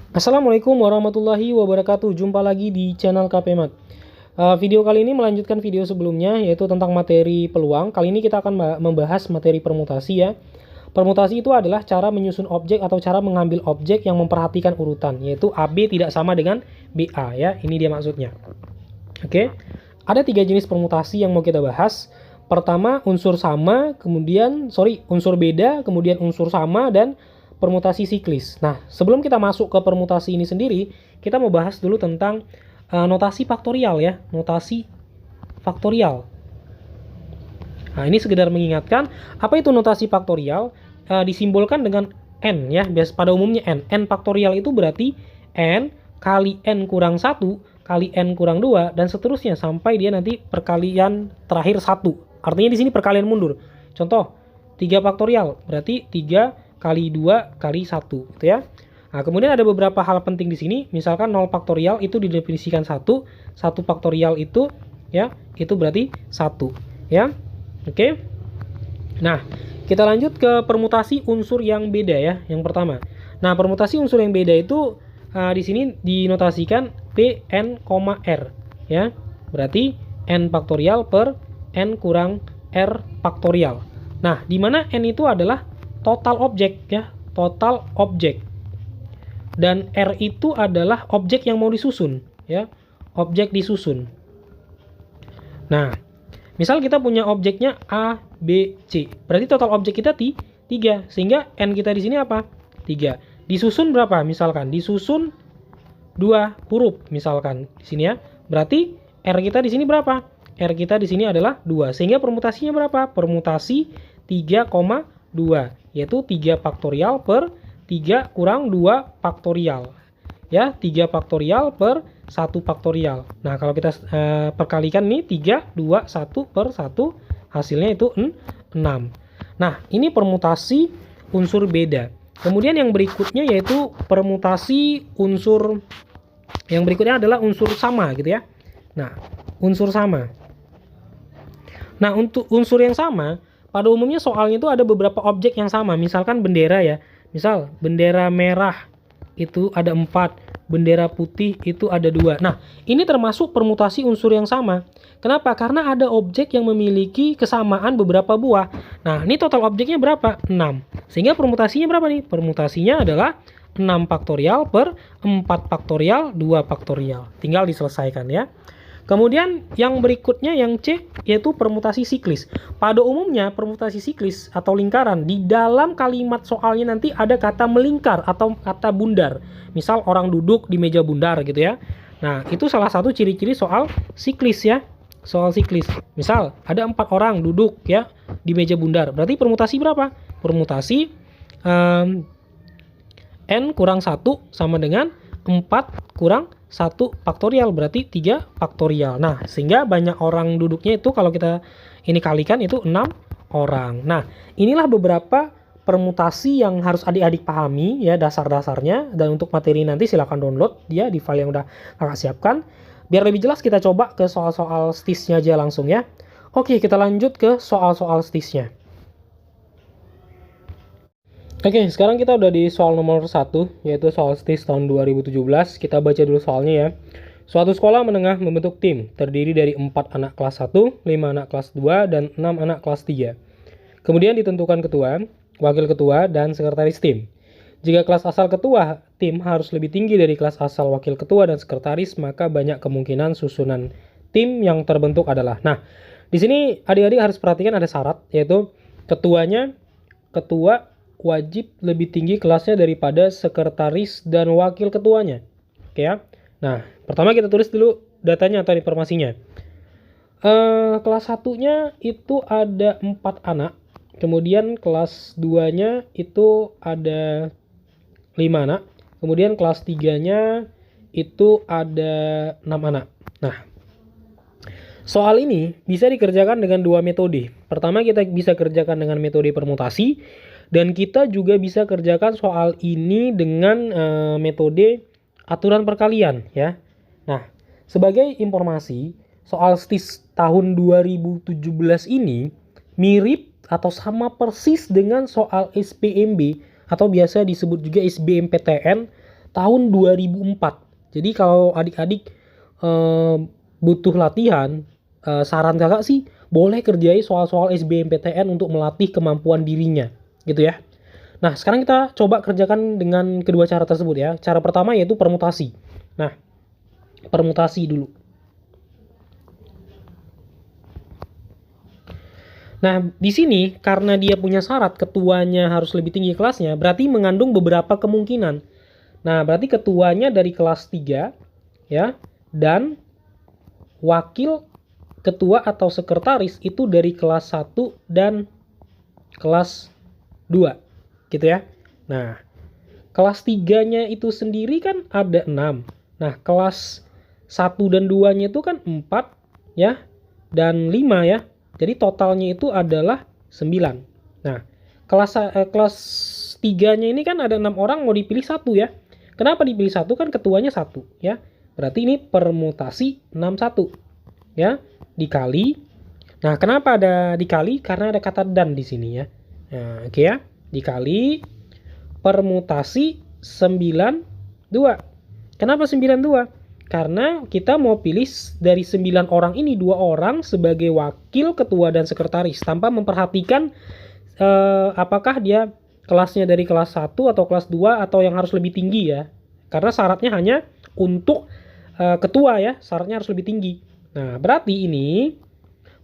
Assalamualaikum warahmatullahi wabarakatuh. Jumpa lagi di channel KPMat. Video kali ini melanjutkan video sebelumnya, yaitu tentang materi peluang. Kali ini kita akan membahas materi permutasi ya. Permutasi itu adalah cara menyusun objek atau cara mengambil objek yang memperhatikan urutan, yaitu AB tidak sama dengan BA ya. Ini dia maksudnya. Oke. Ada 3 jenis permutasi yang mau kita bahas. Pertama, unsur sama, unsur beda, kemudian unsur sama, dan permutasi siklis. Nah, sebelum kita masuk ke permutasi ini sendiri, kita mau bahas dulu tentang notasi faktorial ya, notasi faktorial. Nah, ini sekedar mengingatkan, apa itu notasi faktorial? Disimbolkan dengan n ya, biasa pada umumnya n. N faktorial itu berarti n kali n kurang 1 kali n kurang 2 dan seterusnya sampai dia nanti perkalian terakhir 1. Artinya di sini perkalian mundur. Contoh, 3 faktorial berarti 3 kali 2 kali 1 gitu ya. Nah, kemudian ada beberapa hal penting di sini. Misalkan 0 faktorial itu didefinisikan 1 faktorial itu ya, itu berarti 1 ya. Oke. Nah, kita lanjut ke permutasi unsur yang beda ya, yang pertama. Nah, permutasi unsur yang beda itu di sini dinotasikan Pn, R ya. Berarti n faktorial per n kurang r faktorial. Nah, di mana n itu adalah total objek ya, total objek. Dan R itu adalah objek yang mau disusun ya, objek disusun. Nah, misal kita punya objeknya A, B, C. Berarti total objek kita 3, sehingga N kita di sini apa? 3. Disusun berapa? Misalkan disusun 2 huruf misalkan di sini ya. Berarti R kita di sini berapa? R kita di sini adalah 2. Sehingga permutasinya berapa? Permutasi 3,2. Yaitu 3 faktorial per 3 kurang 2 faktorial ya, 3 faktorial per 1 faktorial. Nah, kalau kita perkalikan nih 3, 2, 1 per 1 hasilnya itu 6. Nah, ini permutasi unsur beda. Kemudian yang berikutnya yaitu permutasi unsur, yang berikutnya adalah unsur sama gitu ya. Nah, unsur sama. Nah, untuk unsur yang sama pada umumnya soalnya itu ada beberapa objek yang sama, misalkan bendera ya. Misal bendera merah itu ada 4, bendera putih itu ada 2. Nah, ini termasuk permutasi unsur yang sama. Kenapa? Karena ada objek yang memiliki kesamaan beberapa buah. Nah, ini total objeknya berapa? 6. Sehingga permutasinya berapa nih? Permutasinya adalah 6 faktorial per 4 faktorial 2 faktorial. Tinggal diselesaikan ya. Kemudian yang berikutnya yang C yaitu permutasi siklis. Pada umumnya permutasi siklis atau lingkaran di dalam kalimat soalnya nanti ada kata melingkar atau kata bundar. Misal orang duduk di meja bundar gitu ya. Nah, itu salah satu ciri-ciri soal siklis ya. Soal siklis. Misal ada 4 orang duduk ya di meja bundar. Berarti permutasi berapa? Permutasi n kurang 1 sama dengan 4 kurang 1 faktorial, berarti 3 faktorial. Nah, sehingga banyak orang duduknya itu kalau kita ini kalikan itu 6 orang. Nah, inilah beberapa permutasi yang harus adik-adik pahami ya, dasar-dasarnya. Dan untuk materi nanti silahkan download ya di file yang udah kakak siapkan. Biar lebih jelas kita coba ke soal-soal stisnya aja langsung ya. Oke, kita lanjut ke soal-soal stisnya. Oke, sekarang kita udah di soal nomor 1, yaitu soal STIS tahun 2017. Kita baca dulu soalnya ya. Suatu sekolah menengah membentuk tim, terdiri dari 4 anak kelas 1, 5 anak kelas 2, dan 6 anak kelas 3. Kemudian ditentukan ketua, wakil ketua, dan sekretaris tim. Jika kelas asal ketua tim harus lebih tinggi dari kelas asal wakil ketua dan sekretaris, maka banyak kemungkinan susunan tim yang terbentuk adalah. Nah, di sini adik-adik harus perhatikan ada syarat, yaitu ketua wajib lebih tinggi kelasnya daripada sekretaris dan wakil ketuanya. Oke ya. Nah, pertama kita tulis dulu datanya atau informasinya. Kelas 1-nya itu ada 4 anak. Kemudian kelas 2-nya itu ada 5 anak. Kemudian kelas 3-nya itu ada 6 anak. Nah, soal ini bisa dikerjakan dengan 2 metode. Pertama kita bisa kerjakan dengan metode permutasi. Dan kita juga bisa kerjakan soal ini dengan metode aturan perkalian ya. Nah, sebagai informasi, soal STIS tahun 2017 ini mirip atau sama persis dengan soal SBMB atau biasa disebut juga SBMPTN tahun 2004. Jadi kalau adik-adik butuh latihan, saran kakak sih boleh kerjai soal-soal SBMPTN untuk melatih kemampuan dirinya gitu ya. Nah sekarang kita coba kerjakan dengan kedua cara tersebut ya. Cara pertama yaitu permutasi. Nah permutasi dulu. Nah, di sini karena dia punya syarat ketuanya harus lebih tinggi kelasnya, berarti mengandung beberapa kemungkinan. Nah, berarti ketuanya dari kelas 3 ya, dan wakil ketua atau sekretaris itu dari kelas 1 dan kelas 2. Gitu ya. Nah, kelas 3-nya itu sendiri kan ada 6. Nah, kelas 1 dan 2-nya itu kan 4 ya, dan 5 ya. Jadi totalnya itu adalah 9. Nah, kelas 3-nya ini kan ada 6 orang, mau dipilih 1 ya. Kenapa dipilih 1? Kan ketuanya 1 ya. Berarti ini permutasi 61 ya, dikali. Nah, kenapa ada dikali? Karena ada kata dan di sini ya. Nah, oke ya. Dikali permutasi 92. Kenapa 92? Karena kita mau pilih dari 9 orang ini 2 orang sebagai wakil ketua dan sekretaris tanpa memperhatikan apakah dia kelasnya dari kelas 1 atau kelas 2 atau yang harus lebih tinggi ya. Karena syaratnya hanya untuk ketua ya, syaratnya harus lebih tinggi. Nah, berarti ini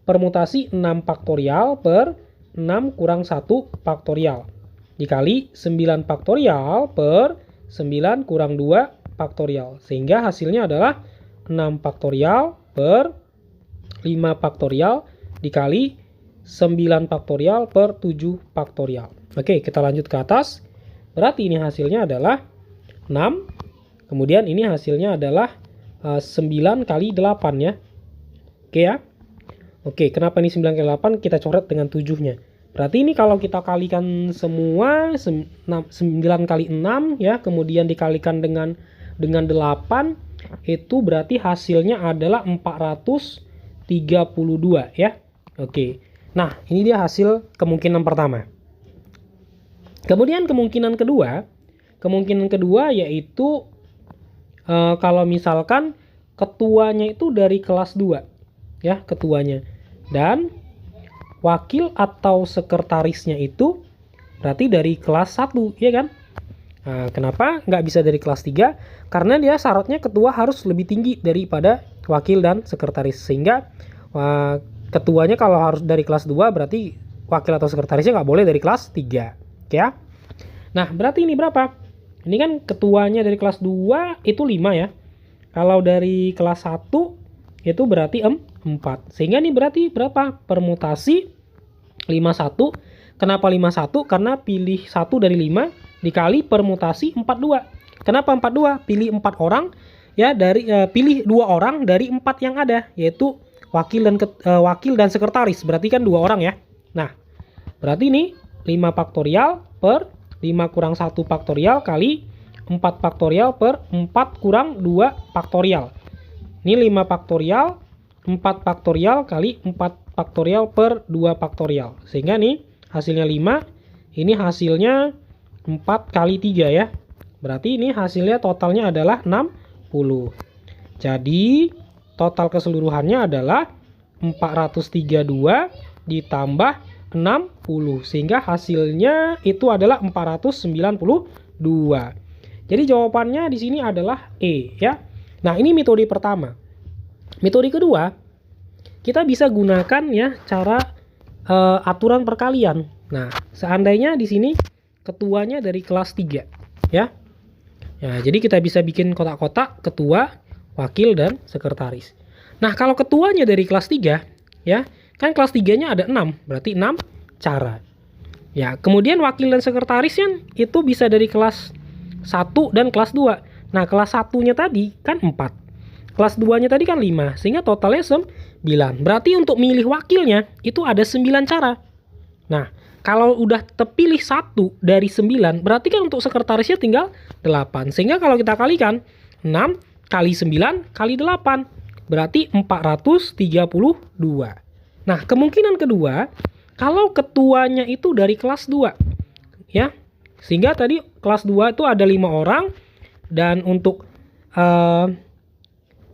permutasi 6 faktorial per 6 kurang 1 faktorial dikali 9 faktorial per 9 kurang 2 faktorial. Sehingga hasilnya adalah 6 faktorial per 5 faktorial dikali 9 faktorial per 7 faktorial. Oke, kita lanjut ke atas. Berarti ini hasilnya adalah 6. Kemudian ini hasilnya adalah 9 kali 8 ya. Oke ya. Oke, kenapa ini 9 kali 8? Kita coret dengan 7-nya. Berarti ini kalau kita kalikan semua 9 kali 6 ya, kemudian dikalikan dengan 8 itu berarti hasilnya adalah 432 ya. Oke. Nah, ini dia hasil kemungkinan pertama. Kemudian kemungkinan kedua yaitu kalau misalkan ketuanya itu dari kelas 2 ya, ketuanya. Dan wakil atau sekretarisnya itu berarti dari kelas 1 ya kan. Nah, kenapa nggak bisa dari kelas 3? Karena dia syaratnya ketua harus lebih tinggi daripada wakil dan sekretaris. Sehingga ketuanya kalau harus dari kelas 2 berarti wakil atau sekretarisnya nggak boleh dari kelas 3 ya. Nah berarti ini berapa? Ini kan ketuanya dari kelas 2 itu 5 ya. Kalau dari kelas 1 itu berarti 4. Sehingga ini berarti berapa? Permutasi 51. Kenapa 51? Karena pilih 1 dari 5 dikali permutasi 42. Kenapa 42? Pilih 4 orang ya, dari pilih 2 orang dari 4 yang ada, yaitu wakil dan sekretaris. Berarti kan 2 orang ya. Nah, berarti ini 5 faktorial per 5 kurang 1 faktorial kali 4 faktorial per 4 kurang 2 faktorial. Ini 5 faktorial 4 faktorial kali 4 faktorial per 2 faktorial. Sehingga nih hasilnya 5. Ini hasilnya 4 kali 3 ya. Berarti ini hasilnya totalnya adalah 60. Jadi total keseluruhannya adalah 432 ditambah 60. Sehingga hasilnya itu adalah 492. Jadi jawabannya di sini adalah E ya. Nah, ini metode pertama. Metode kedua, kita bisa gunakan ya cara aturan perkalian. Nah, seandainya di sini ketuanya dari kelas 3 ya. Ya, jadi kita bisa bikin kotak-kotak ketua, wakil dan sekretaris. Nah, kalau ketuanya dari kelas 3 ya, kan kelas 3-nya ada 6, berarti 6 cara. Ya, kemudian wakil dan sekretaris kan itu bisa dari kelas 1 dan kelas 2. Nah, kelas 1-nya tadi kan 4. Kelas 2-nya tadi kan 5, sehingga totalnya 9. Berarti untuk milih wakilnya itu ada 9 cara. Nah, kalau udah terpilih 1 dari 9, berarti kan untuk sekretarisnya tinggal 8. Sehingga kalau kita kalikan 6 kali 9 kali 8, berarti 432. Nah, kemungkinan kedua, kalau ketuanya itu dari kelas 2 ya. Sehingga tadi kelas 2 itu ada 5 orang, Dan untuk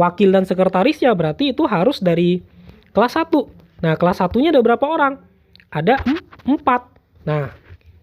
wakil dan sekretarisnya berarti itu harus dari kelas 1. Nah, kelas 1-nya ada berapa orang? Ada 4. Nah,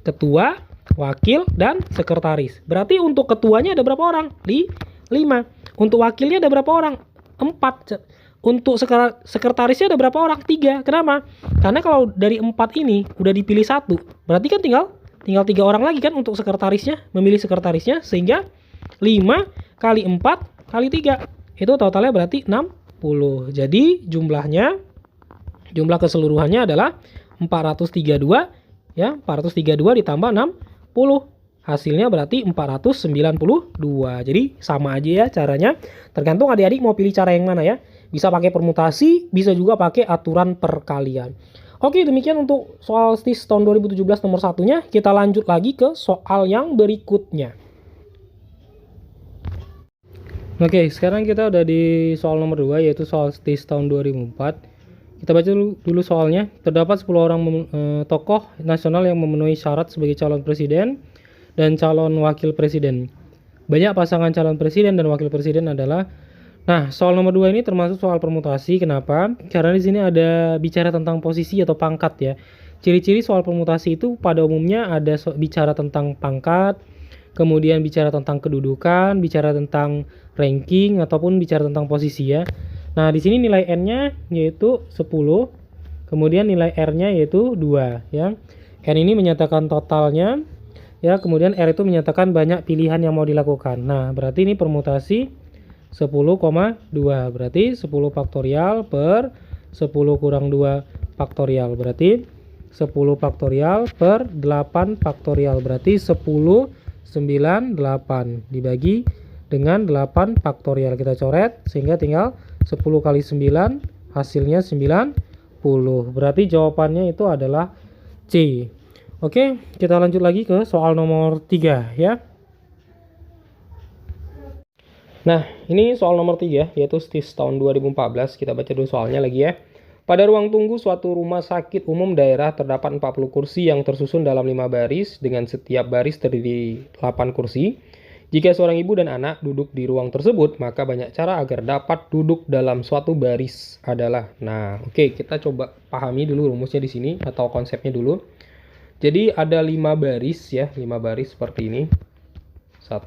ketua, wakil, dan sekretaris. Berarti untuk ketuanya ada berapa orang? 5. Untuk wakilnya ada berapa orang? 4. Untuk sekretarisnya ada berapa orang? 3. Kenapa? Karena kalau dari 4 ini udah dipilih 1, berarti kan tinggal 3 orang lagi kan untuk sekretarisnya, memilih sekretarisnya, sehingga 5 kali 4 kali 3. Itu totalnya berarti 60. Jadi jumlah keseluruhannya adalah 432 ya, 432 ditambah 60. Hasilnya berarti 492. Jadi sama aja ya caranya. Tergantung adik-adik mau pilih cara yang mana ya. Bisa pakai permutasi, bisa juga pakai aturan perkalian. Oke, demikian untuk soal STIS tahun 2017 nomor 1-nya. Kita lanjut lagi ke soal yang berikutnya. Oke, sekarang kita udah di soal nomor 2, yaitu soal STIS tahun 2004. Kita baca dulu soalnya. Terdapat 10 orang tokoh nasional yang memenuhi syarat sebagai calon presiden dan calon wakil presiden. Banyak pasangan calon presiden dan wakil presiden adalah. Nah, soal nomor 2 ini termasuk soal permutasi. Kenapa? Karena di sini ada bicara tentang posisi atau pangkat ya. Ciri-ciri soal permutasi itu pada umumnya ada bicara tentang pangkat, kemudian bicara tentang kedudukan, bicara tentang ranking, ataupun bicara tentang posisi ya. Nah, di sini nilai N-nya yaitu 10, kemudian nilai R-nya yaitu 2 ya. N ini menyatakan totalnya ya, kemudian R itu menyatakan banyak pilihan yang mau dilakukan. Nah, berarti ini permutasi 10,2. Berarti 10 faktorial per 10 kurang 2 faktorial. Berarti 10 faktorial per 8 faktorial. Berarti 10, 9, 8 dibagi dengan 8 faktorial. Kita coret sehingga tinggal 10 kali 9 hasilnya 90. Berarti jawabannya itu adalah C. Oke, kita lanjut lagi ke soal nomor 3 ya. Nah, ini soal nomor 3 yaitu STIS tahun 2014. Kita baca dulu soalnya lagi ya. Pada ruang tunggu suatu rumah sakit umum daerah terdapat 40 kursi yang tersusun dalam 5 baris dengan setiap baris terdiri 8 kursi. Jika seorang ibu dan anak duduk di ruang tersebut, maka banyak cara agar dapat duduk dalam suatu baris adalah. Nah, oke, kita coba pahami dulu rumusnya di sini atau konsepnya dulu. Jadi ada 5 baris ya, 5 baris seperti ini. 1,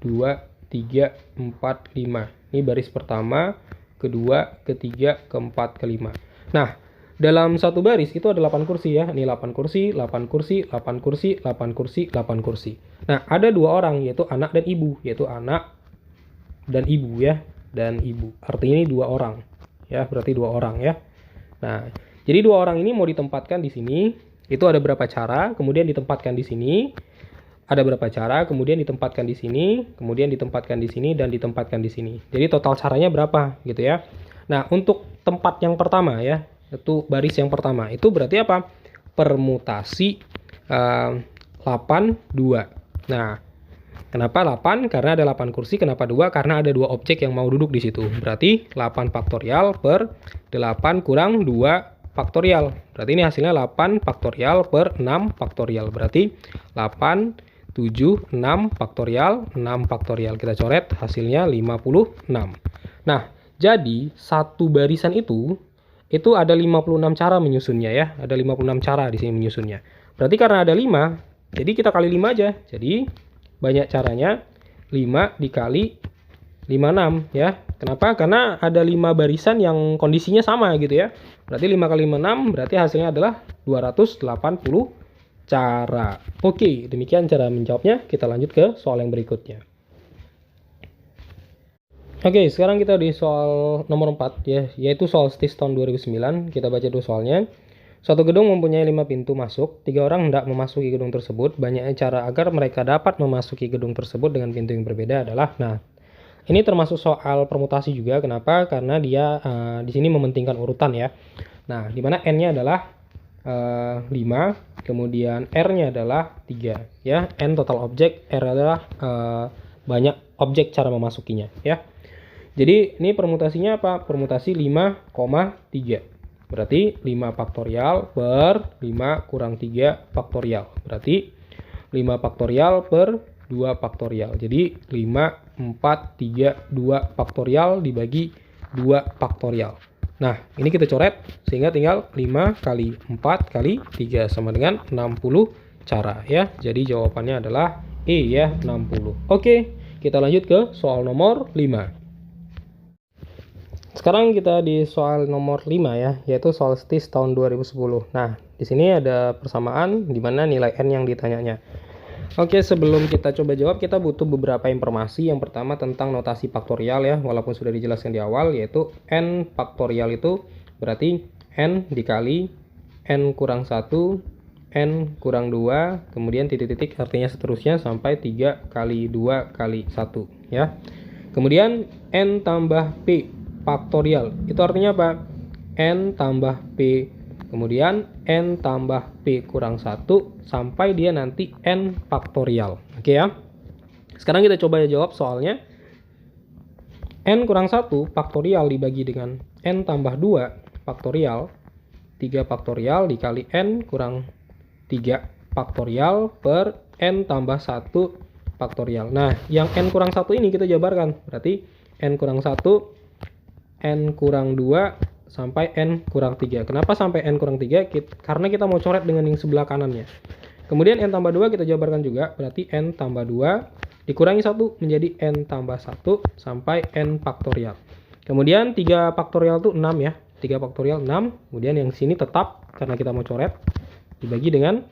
2, 3, 4, 5. Ini baris pertama, kedua, ketiga, keempat, kelima. Nah, dalam satu baris itu ada 8 kursi ya. Ini 8 kursi, 8 kursi, 8 kursi, 8 kursi, 8 kursi. Nah, ada 2 orang yaitu anak dan ibu, yaitu anak dan ibu ya, dan ibu. Artinya ini 2 orang. Ya, berarti 2 orang ya. Nah, jadi 2 orang ini mau ditempatkan di sini, itu ada berapa cara, kemudian ditempatkan di sini. Ada berapa cara, kemudian ditempatkan di sini, kemudian ditempatkan di sini, dan ditempatkan di sini. Jadi total caranya berapa gitu ya. Nah, untuk tempat yang pertama ya, itu baris yang pertama, itu berarti apa? Permutasi 8, 2. Nah, kenapa 8? Karena ada 8 kursi. Kenapa 2? Karena ada 2 objek yang mau duduk di situ. Berarti 8 faktorial per 8 kurang 2 faktorial. Berarti ini hasilnya 8 faktorial per 6 faktorial. Berarti 8, 7, 6 faktorial, 6 faktorial. Kita coret hasilnya 56. Nah, jadi satu barisan itu ada 56 cara menyusunnya ya. Ada 56 cara di sini menyusunnya. Berarti karena ada 5, jadi kita kali 5 aja. Jadi banyak caranya 5 dikali 56 ya. Kenapa? Karena ada 5 barisan yang kondisinya sama gitu ya. Berarti 5 kali 6 berarti hasilnya adalah 280 cara. Oke, demikian cara menjawabnya. Kita lanjut ke soal yang berikutnya. Oke, sekarang kita di soal nomor 4 ya, yaitu soal STIS tahun 2009. Kita baca dulu soalnya. Suatu gedung mempunyai 5 pintu masuk. 3 orang hendak memasuki gedung tersebut. Banyaknya cara agar mereka dapat memasuki gedung tersebut dengan pintu yang berbeda adalah. Nah, ini termasuk soal permutasi juga. Kenapa? Karena dia di sini mementingkan urutan ya. Nah, di mana N-nya adalah 5, kemudian R-nya adalah 3 ya. N total objek, R adalah banyak objek cara memasukinya ya. Jadi ini permutasinya apa? Permutasi 5,3. Berarti 5 faktorial per 5 kurang 3 faktorial. Berarti 5 faktorial per 2 faktorial. Jadi 5, 4, 3, 2 faktorial dibagi 2 faktorial. Nah, ini kita coret sehingga tinggal 5 kali 4 kali 3 sama dengan 60 cara ya. Jadi jawabannya adalah E ya, 60. Oke, kita lanjut ke soal nomor 5. Sekarang kita di soal nomor 5 ya, yaitu soal STIS tahun 2010. Nah, di sini ada persamaan di mana nilai N yang ditanyanya. Oke, sebelum kita coba jawab, kita butuh beberapa informasi. Yang pertama tentang notasi faktorial ya, walaupun sudah dijelaskan di awal, yaitu N faktorial itu berarti N dikali N kurang 1, N kurang 2, kemudian titik-titik artinya seterusnya sampai 3 kali 2 kali 1 ya. Kemudian N tambah P faktorial, itu artinya apa? N tambah P kemudian N tambah P kurang 1 sampai dia nanti N faktorial. Oke ya. Sekarang kita coba jawab soalnya. N kurang 1 faktorial dibagi dengan N tambah 2 faktorial. 3 faktorial dikali N kurang 3 faktorial per N tambah 1 faktorial. Nah, yang N kurang 1 ini kita jabarkan. Berarti N kurang 1, N kurang 2, sampai N kurang 3. Kenapa sampai N kurang 3? Karena kita mau coret dengan yang sebelah kanannya. Kemudian N tambah 2 kita jabarkan juga. Berarti N tambah 2 dikurangi 1 menjadi N tambah 1 sampai N faktorial. Kemudian 3 faktorial itu 6 ya. 3 faktorial 6. Kemudian yang sini tetap karena kita mau coret. Dibagi dengan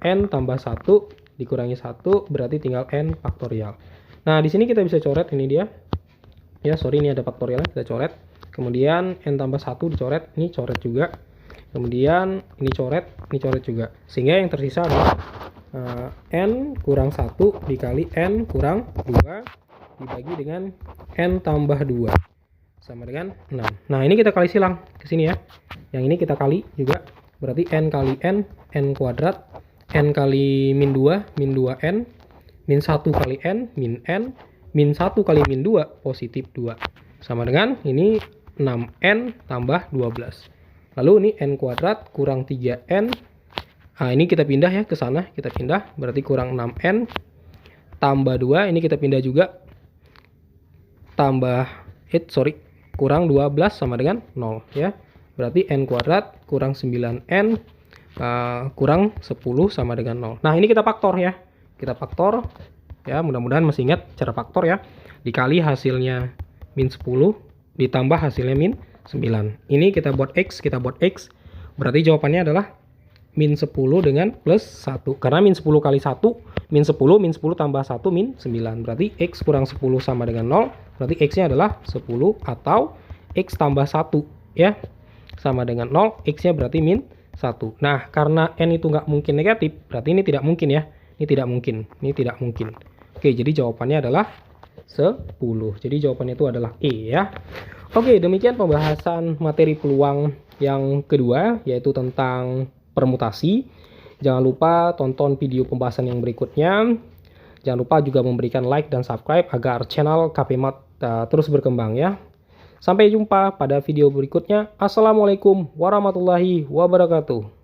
N tambah 1 dikurangi 1 berarti tinggal N faktorial. Nah, di sini kita bisa coret ini dia. Ya, sorry ini ada faktorialnya, kita coret. Kemudian N tambah 1 dicoret, ini coret juga. Kemudian ini coret juga. Sehingga yang tersisa adalah N kurang 1 dikali N kurang 2 dibagi dengan N tambah 2. Sama dengan 6. Nah, ini kita kali silang ke sini ya. Yang ini kita kali juga. Berarti N kali N, N kuadrat. N kali min 2, min 2N. Min 1 kali N, min N. Min 1 kali min 2, positif 2. Sama dengan ini 6N tambah 12. Lalu ini N kuadrat kurang 3N. Nah, ini kita pindah ya ke sana. Kita pindah. Berarti kurang 6N tambah 2. Ini kita pindah juga. Kurang 12 sama dengan 0 ya. Berarti N kuadrat kurang 9N kurang 10 sama dengan 0. Nah, ini kita faktor ya. Kita faktor. Ya, mudah-mudahan masih ingat cara faktor ya. Dikali hasilnya min 10 ditambah hasilnya min 9. Ini kita buat X, berarti jawabannya adalah min 10 dengan plus 1. Karena min 10 kali 1, min 10 tambah 1, min 9. Berarti X kurang 10 sama dengan 0. Berarti X-nya adalah 10 atau X tambah 1 ya. Sama dengan 0, X-nya berarti min 1. Nah, karena N itu nggak mungkin negatif, berarti ini tidak mungkin ya. Ini tidak mungkin. Oke, jadi jawabannya adalah 10. Jadi jawabannya itu adalah E ya. Oke, demikian pembahasan materi peluang yang kedua, yaitu tentang permutasi. Jangan lupa tonton video pembahasan yang berikutnya. Jangan lupa juga memberikan like dan subscribe agar channel KPMat terus berkembang ya. Sampai jumpa pada video berikutnya. Assalamualaikum warahmatullahi wabarakatuh.